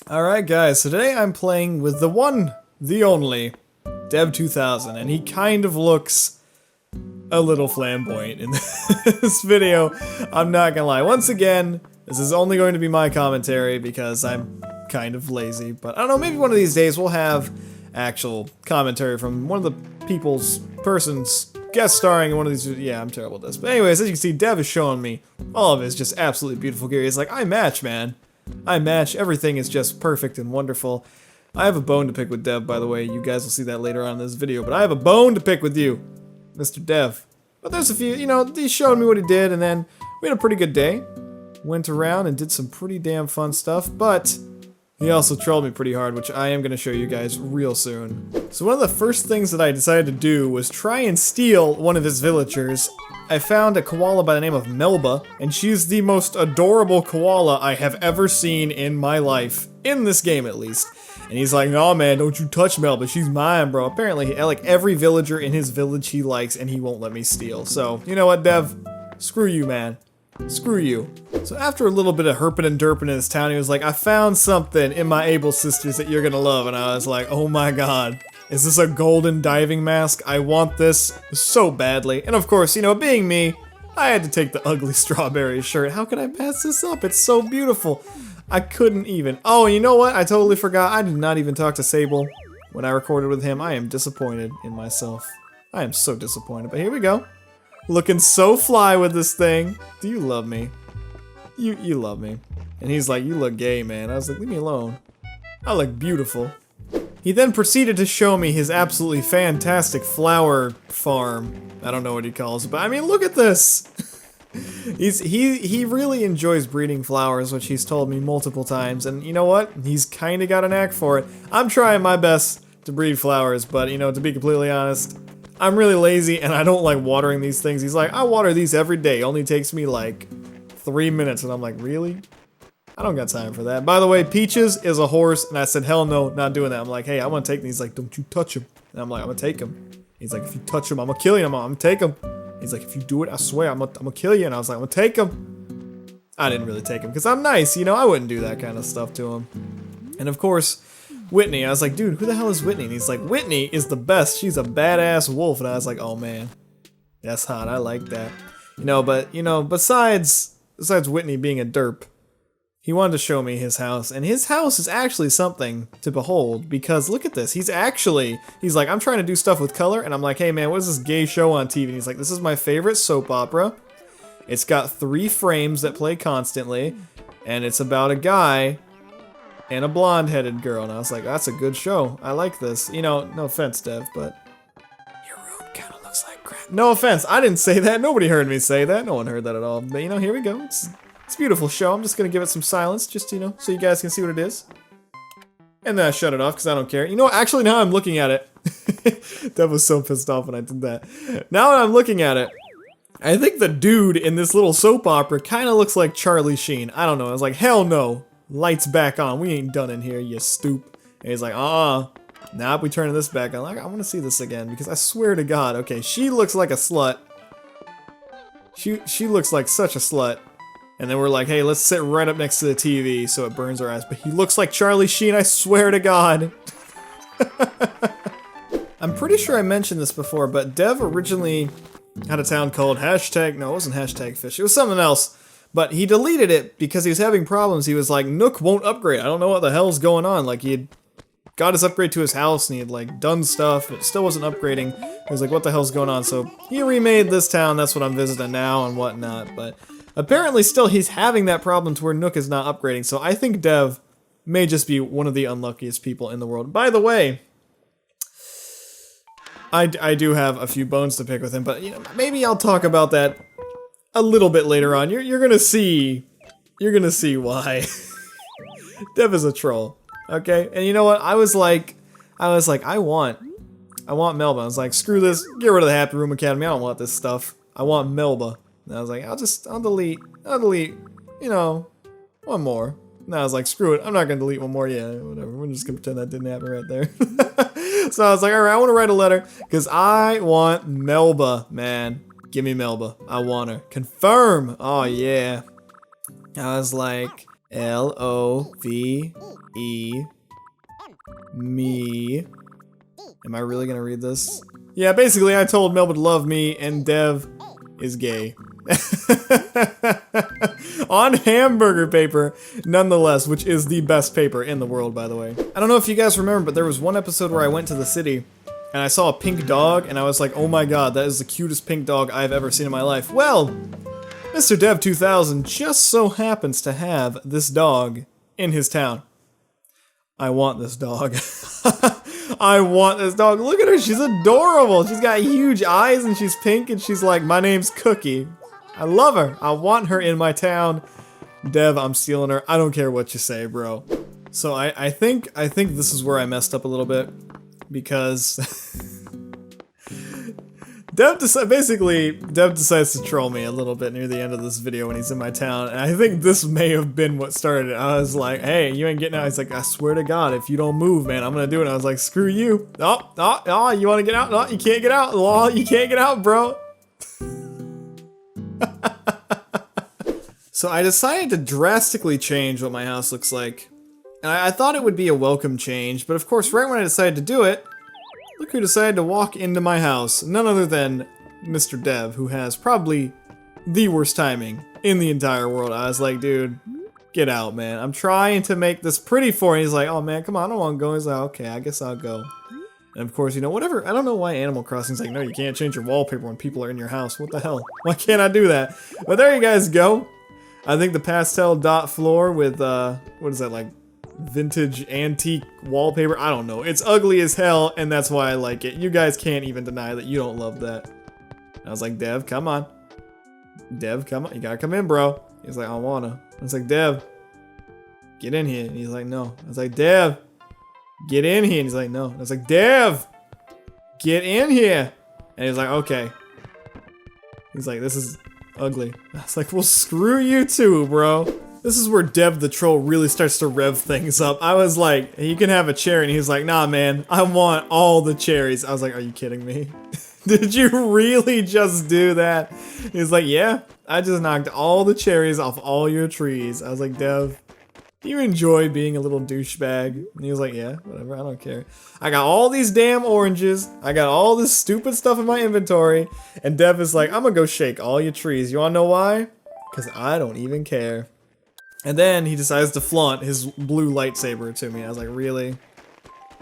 Alright guys, so today I'm playing with the one, the only, Dev2000, and he kind of looks a little flamboyant in this video. I'm not gonna lie. Once again, this is only going to be my commentary because I'm kind of lazy, but I don't know, maybe one of these days we'll have actual commentary from one of the persons guest starring in one of these. Yeah, I'm terrible at this. But anyways, as you can see, Dev is showing me all of his just absolutely beautiful gear. He's like, I match, man. I match. Everything is just perfect and wonderful. I have a bone to pick with Dev, by the way. You guys will see that later on in this video. But I have a bone to pick with you, Mr. Dev. But there's a few, you know, he showed me what he did, and then we had a pretty good day. Went around and did some pretty damn fun stuff, but he also trolled me pretty hard, which I am going to show you guys real soon. So one of the first things that I decided to do was try and steal one of his villagers. I found a koala by the name of Melba, and she's the most adorable koala I have ever seen in my life. In this game, at least. And he's like, no man, don't you touch Melba, she's mine, bro. Apparently, like, every villager in his village he likes, and he won't let me steal. So, you know what, Dev? Screw you, man. Screw you. So after a little bit of herping and derping in this town, he was like, I found something in my Able Sisters that you're gonna love. And I was like, oh my god. Is this a golden diving mask? I want this so badly. And of course, you know, being me, I had to take the ugly strawberry shirt. How could I pass this up? It's so beautiful. I couldn't even. Oh, you know what? I totally forgot. I did not even talk to Sable when I recorded with him. I am disappointed in myself. I am so disappointed. But here we go. Looking so fly with this thing. Do you love me? You love me. And he's like, you look gay, man. I was like, leave me alone. I look beautiful. He then proceeded to show me his absolutely fantastic flower farm. I don't know what he calls it, but I mean, look at this. He really enjoys breeding flowers, which he's told me multiple times. And you know what? He's kind of got a knack for it. I'm trying my best to breed flowers, but you know, to be completely honest, I'm really lazy and I don't like watering these things. He's like, I water these every day. It only takes me like 3 minutes. And I'm like, really? I don't got time for that. By the way, Peaches is a horse, and I said, hell no, not doing that. I'm like, hey, I want to take these. He's like, don't you touch him. And I'm like, I'm going to take him. He's like, if you touch him, I'm going to kill you. I'm going to take him. He's like, if you do it, I swear, I'm going to kill you. And I was like, I'm going to take him. I didn't really take him, because I'm nice, you know? I wouldn't do that kind of stuff to him. And of course, Whitney. I was like, dude, who the hell is Whitney? And he's like, Whitney is the best. She's a badass wolf. And I was like, oh, man. That's hot. I like that. You know, but, you know, besides Whitney being a derp, he wanted to show me his house, and his house is actually something to behold, because look at this. He's like, I'm trying to do stuff with color, and I'm like, hey man, what is this gay show on TV? And he's like, this is my favorite soap opera. It's got 3 frames that play constantly, and it's about a guy and a blonde-headed girl. And I was like, that's a good show. I like this. You know, no offense, Dev, but your room kind of looks like crap. No offense, I didn't say that. Nobody heard me say that. No one heard that at all. But you know, here we go. It's a beautiful show. I'm just gonna give it some silence, just, you know, so you guys can see what it is. And then I shut it off because I don't care. You know what? Actually, now I'm looking at it. Dev was so pissed off when I did that. Now that I'm looking at it, I think the dude in this little soap opera kind of looks like Charlie Sheen. I don't know. I was like, hell no. Lights back on. We ain't done in here, you stoop. And he's like, now if we turn this back on, like, I want to see this again because I swear to God. Okay, she looks like a slut. She looks like such a slut. And then we're like, hey, let's sit right up next to the TV so it burns our eyes. But he looks like Charlie Sheen, I swear to God. I'm pretty sure I mentioned this before, but Dev originally had a town called no, it wasn't hashtag fish. It was something else. But he deleted it because he was having problems. He was like, Nook won't upgrade. I don't know what the hell's going on. Like, he had got his upgrade to his house and he had, like, done stuff. It still wasn't upgrading. He was like, what the hell's going on? So he remade this town. That's what I'm visiting now and whatnot. But apparently still he's having that problem to where Nook is not upgrading, so I think Dev may just be one of the unluckiest people in the world. By the way, I do have a few bones to pick with him, but you know, maybe I'll talk about that a little bit later on. You're gonna see why. Dev is a troll, okay? And you know what? I was like, I want Melba. I was like, screw this, get rid of the Happy Room Academy. I don't want this stuff. I want Melba. And I was like, I'll delete, you know, one more. And I was like, screw it, I'm not gonna delete one more. Yeah, whatever, we're just gonna pretend that didn't happen right there. So I was like, alright, I wanna write a letter, because I want Melba, man. Give me Melba, I want her. Confirm, oh yeah. I was like, L-O-V-E me. Am I really gonna read this? Yeah, basically I told Melba to love me and Dev is gay. On hamburger paper, nonetheless, which is the best paper in the world, by the way. I don't know if you guys remember, but there was one episode where I went to the city and I saw a pink dog and I was like, oh my god, that is the cutest pink dog I've ever seen in my life. Well, Mr. Dev 2000 just so happens to have this dog in his town. I want this dog. I want this dog. Look at her, she's adorable. She's got huge eyes and she's pink and she's like, my name's Cookie. I love her. I want her in my town. Dev, I'm stealing her. I don't care what you say, bro. So I think this is where I messed up a little bit because Dev decides to troll me a little bit near the end of this video when he's in my town, and I think this may have been what started it. I was like, hey, you ain't getting out. He's like, I swear to God, if you don't move, man, I'm gonna do it. And I was like, screw you. Oh, you wanna get out? No, you can't get out. Oh, you can't get out, bro. So I decided to drastically change what my house looks like. And I thought it would be a welcome change, but of course, right when I decided to do it, look who decided to walk into my house. None other than Mr. Dev, who has probably the worst timing in the entire world. I was like, dude, get out, man. I'm trying to make this pretty for you. He's like, oh man, come on, I don't want to go. He's like, okay, I guess I'll go. And of course, you know, whatever. I don't know why Animal Crossing's like, no, you can't change your wallpaper when people are in your house. What the hell? Why can't I do that? But there you guys go. I think the pastel dot floor with, what is that, like, vintage antique wallpaper? I don't know. It's ugly as hell, and that's why I like it. You guys can't even deny that you don't love that. I was like, Dev, come on. Dev, come on. You gotta come in, bro. He's like, I don't wanna. I was like, Dev, get in here. And he's like, no. I was like, Dev, get in here. And he's like, no. I was like, Dev, get in here. And he's like, okay. He's like, this is ugly. I was like, well, screw you too, bro. This is where Dev the Troll really starts to rev things up. I was like, you can have a cherry. And he's like, nah, man, I want all the cherries. I was like, are you kidding me? Did you really just do that? He's like, yeah, I just knocked all the cherries off all your trees. I was like, Dev, do you enjoy being a little douchebag? And he was like, yeah, whatever, I don't care. I got all these damn oranges. I got all this stupid stuff in my inventory. And Dev is like, I'm gonna go shake all your trees. You wanna know why? Because I don't even care. And then he decides to flaunt his blue lightsaber to me. I was like, really?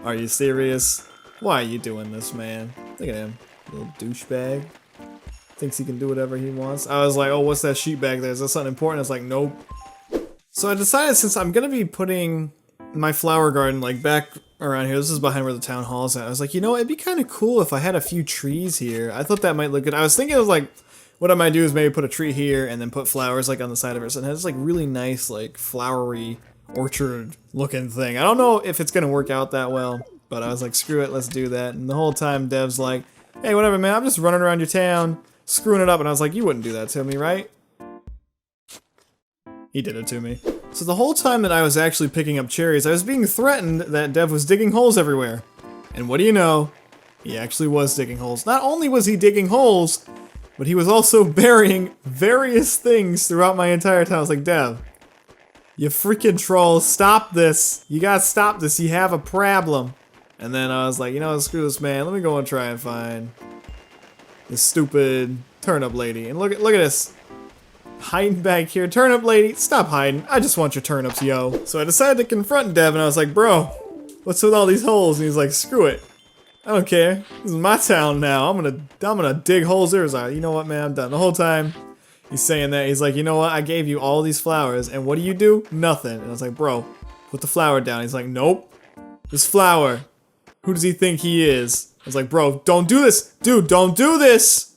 Are you serious? Why are you doing this, man? Look at him, little douchebag. Thinks he can do whatever he wants. I was like, oh, what's that sheet back there? Is that something important? I was like, nope. So I decided, since I'm gonna be putting my flower garden like back around here, this is behind where the town hall is at. I was like, you know, it'd be kind of cool if I had a few trees here. I thought that might look good. I was thinking it was like, what I might do is maybe put a tree here and then put flowers like on the side of it. So it has like really nice, like flowery orchard looking thing. I don't know if it's gonna work out that well, but I was like, screw it, let's do that. And the whole time Dev's like, hey, whatever, man, I'm just running around your town, screwing it up. And I was like, you wouldn't do that to me, right? He did it to me. So the whole time that I was actually picking up cherries, I was being threatened that Dev was digging holes everywhere. And what do you know? He actually was digging holes. Not only was he digging holes, but he was also burying various things throughout my entire town. I was like, Dev, you freaking troll, stop this. You gotta stop this, you have a problem. And then I was like, you know, screw this, man. Let me go and try and find this stupid turnip lady. And look at this. Hiding back here. Turnip lady, stop hiding. I just want your turnips, yo. So I decided to confront Dev and I was like, bro, what's with all these holes? And he's like, screw it. I don't care. This is my town now. I'm gonna dig holes. There's like, you know what, man, I'm done. The whole time he's saying that, he's like, you know what, I gave you all these flowers, and what do you do? Nothing. And I was like, bro, put the flower down. He's like, nope. This flower. Who does he think he is? I was like, bro, don't do this. Dude, don't do this.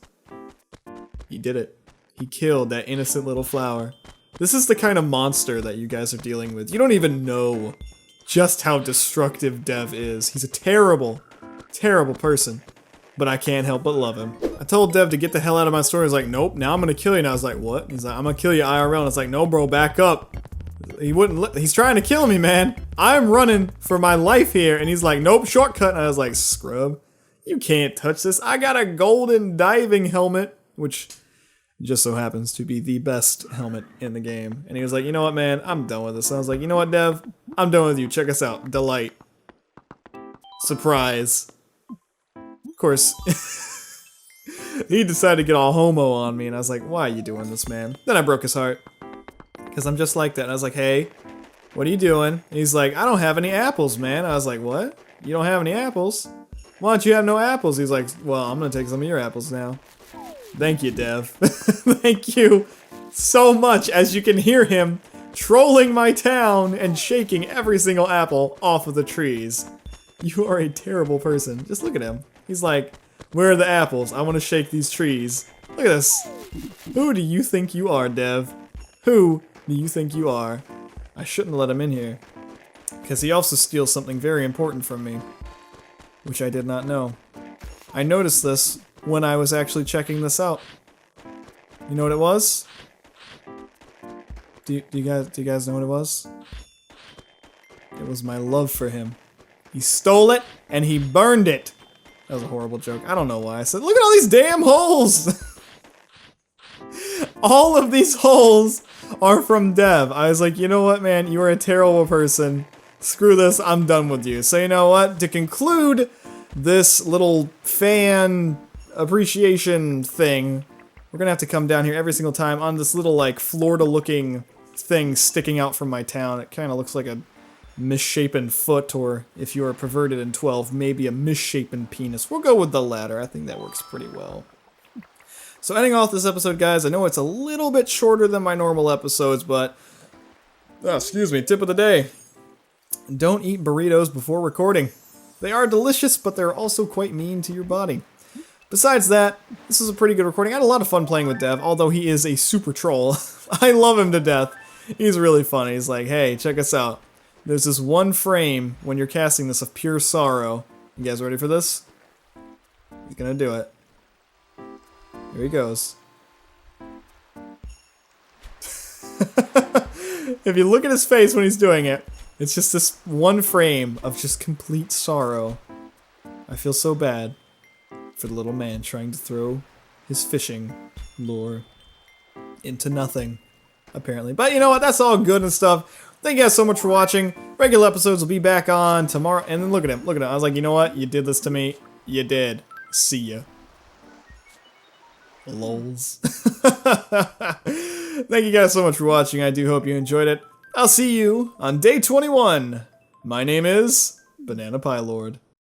He did it. He killed that innocent little flower. This is the kind of monster that you guys are dealing with. You don't even know just how destructive Dev is. He's a terrible person, but I can't help but love him. I told Dev to get the hell out of my store. He's like, nope, now I'm gonna kill you. And I was like, what? He's like, I'm gonna kill you IRL. And it's like, no, bro, back up. He wouldn't he's trying to kill me, man. I'm running for my life here. And he's like, nope, shortcut. And I was like, scrub, you can't touch this. I got a golden diving helmet, which just so happens to be the best helmet in the game. And he was like, you know what, man, I'm done with this. And I was like, you know what, Dev? I'm done with you. Check us out. Delight. Surprise. Of course, he decided to get all homo on me, and I was like, why are you doing this, man? Then I broke his heart. Because I'm just like that. And I was like, hey, what are you doing? And he's like, I don't have any apples, man. I was like, what? You don't have any apples? Why don't you have no apples? He's like, well, I'm going to take some of your apples now. Thank you, Dev. Thank you so much, as you can hear him trolling my town and shaking every single apple off of the trees. You are a terrible person. Just look at him. He's like, where are the apples? I want to shake these trees. Look at this. Who do you think you are, Dev? Who do you think you are? I shouldn't let him in here. Because he also steals something very important from me. Which I did not know. I noticed this when I was actually checking this out. You know what it was? Do you guys know what it was? It was my love for him. He stole it and he burned it. That was a horrible joke. I don't know why I said, look at all these damn holes! All of these holes are from Dev. I was like, you know what, man? You are a terrible person. Screw this, I'm done with you. So you know what? To conclude this little fan appreciation thing, we're gonna have to come down here every single time on this little, like, Florida-looking thing sticking out from my town. It kind of looks like a misshapen foot, or if you're perverted in 12, maybe a misshapen penis. We'll go with the latter. I think that works pretty well. So ending off this episode, guys, I know it's a little bit shorter than my normal episodes, but, excuse me, tip of the day. Don't eat burritos before recording. They are delicious, but they're also quite mean to your body. Besides that, this is a pretty good recording. I had a lot of fun playing with Dev, although he is a super troll. I love him to death. He's really funny. He's like, hey, check us out. There's this one frame when you're casting this of pure sorrow. You guys ready for this? He's gonna do it. Here he goes. If you look at his face when he's doing it, it's just this one frame of just complete sorrow. I feel so bad for the little man trying to throw his fishing lure into nothing, apparently. But you know what? That's all good and stuff. Thank you guys so much for watching. Regular episodes will be back on tomorrow. And then look at him. Look at him. I was like, you know what? You did this to me. You did. See ya. Lols. Thank you guys so much for watching. I do hope you enjoyed it. I'll see you on day 21. My name is Bananapielord.